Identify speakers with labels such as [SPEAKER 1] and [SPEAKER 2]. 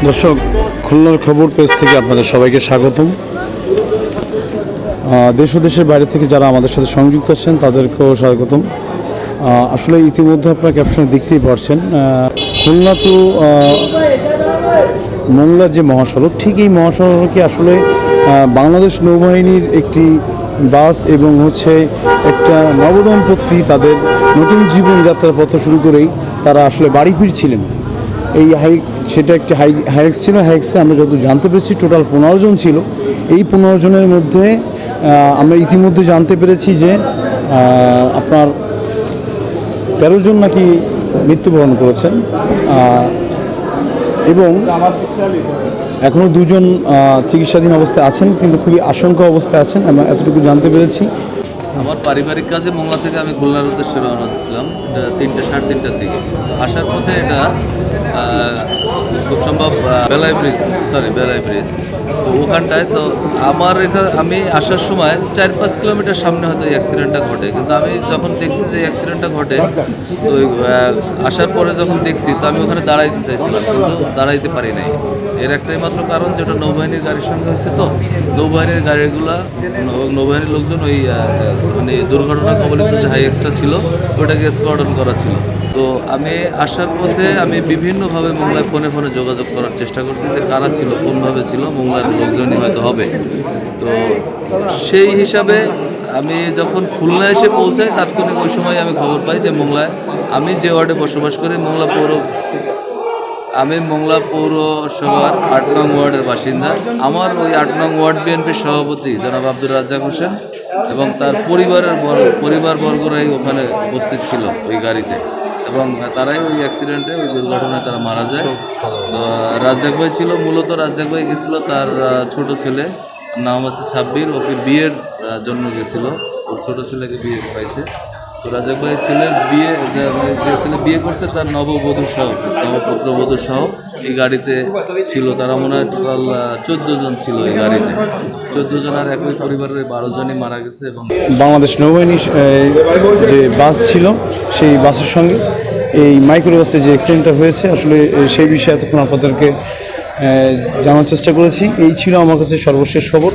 [SPEAKER 1] দর্শক, খুলনার খবর পেজ থেকে আপনাদের সবাইকে স্বাগতম। দেশ ও দেশের বাইরে থেকে যারা আমাদের সাথে সংযুক্ত আছেন তাদেরকেও স্বাগতম। আসলে ইতিমধ্যে আপনারা ক্যাপশনে দেখতেই পারছেন, খুলনা টু মোংলা যে মহাসড়ক, ঠিক এই মহাসড়কে আসলে বাংলাদেশ নৌবাহিনীর একটি বাস এবং একটা নবদম্পতি তাদের নতুন জীবনযাত্রার পথ শুরু করেই তারা আসলে বাড়ি ফিরছিলেন। এই সেটা একটি হাইক্স ছিল। হাইক্সে আমরা যত জানতে পেরেছি টোটাল 15 জন ছিল। এই 15 জনের মধ্যে আমরা ইতিমধ্যে জানতে পেরেছি যে আপনার 13 জন নাকি মৃত্যুবরণ করেছেন এবং এখনও 2 জন চিকিৎসাধীন অবস্থায় আছেন, কিন্তু খুবই আশঙ্কা অবস্থায় আছেন আমরা এতটুকু জানতে পেরেছি।
[SPEAKER 2] আমার পারিবারিক কাজে মোংলা থেকে আমি খুলনার উদ্দেশ্যে রওনা দিয়েছিলাম। এটা 3টা সাড়ে 3টার দিকে আসার পথে এটা খুব সম্ভব বেলাই ব্রিজ। তো ওখানটায় তো আমি আসার সময় 4-5 কিলোমিটার সামনে হয়তো এই অ্যাক্সিডেন্টটা ঘটে, কিন্তু আমি যখন দেখছি যে অ্যাক্সিডেন্টটা ঘটে তো আসার পরে যখন দেখছি তো আমি ওখানে দাঁড়াইতে চাইছিলাম, কিন্তু দাঁড়াইতে পারি নাই। এর একটাই মাত্র কারণ যেটা নৌবাহিনীর গাড়ির সঙ্গে হয়েছে, তো নৌবাহিনীর গাড়িগুলা নৌবাহিনীর লোকজন ওই মানে দুর্ঘটনা কবলিত যে হাইএক্সটা ছিল ওটাকে স্কোয়াডন করা ছিল। তো আমি আসার পথে আমি বিভিন্নভাবে মোংলায় ফোনে যোগাযোগ করার চেষ্টা করছি যে কারা ছিল, কোনভাবে ছিল, মোংলার লোকজনই হয়তো হবে। তো সেই হিসাবে আমি যখন খুলনা এসে পৌঁছাই তাৎক্ষণিক ওই সময় আমি খবর পাই যে মোংলায়, আমি যে ওয়ার্ডে বসবাস করি আমি মোংলা পৌরসভার 8 নং ওয়ার্ডের বাসিন্দা। আমার ওই 8 নং ওয়ার্ড বিএনপির সভাপতি জনাব আব্দুর রাজ্জাক হোসেন এবং তার পরিবারবর্গরাই ওখানে উপস্থিত ছিল ওই গাড়িতে, এবং তারাই ওই অ্যাক্সিডেন্টে ওই দুর্ঘটনায় তারা মারা যায়। তো রাজ্জাক ভাই ছিল, মূলত রাজ্জাক ভাই গেছিল তার ছোট ছেলে, নাম হচ্ছে ছাব্বির, ওকে বিয়ের জন্য গেছিল, ওর ছোট ছেলেকে বিয়ে পাইছে। তো রাজ্জাক ভাইয়ের ছেলের যে ছেলে বিয়ে করছে তার নবপুত্রবধূ সহ এই গাড়িতে ছিল। তারা মনে হয় টোটাল 14 জন ছিল এই গাড়িতে। 14 জন, আর একই পরিবারের 12 জনই মারা গেছে। এবং
[SPEAKER 1] বাংলাদেশ নৌবাহিনীর যে বাস ছিল সেই বাসের সঙ্গে এই মাইক্রো বাসে যে অ্যাক্সিডেন্টটা হয়েছে, আসলে সেই বিষয়ে এতক্ষণ আপনাদেরকে জানার চেষ্টা করেছি। এই ছিল আমার কাছে সর্বশেষ খবর।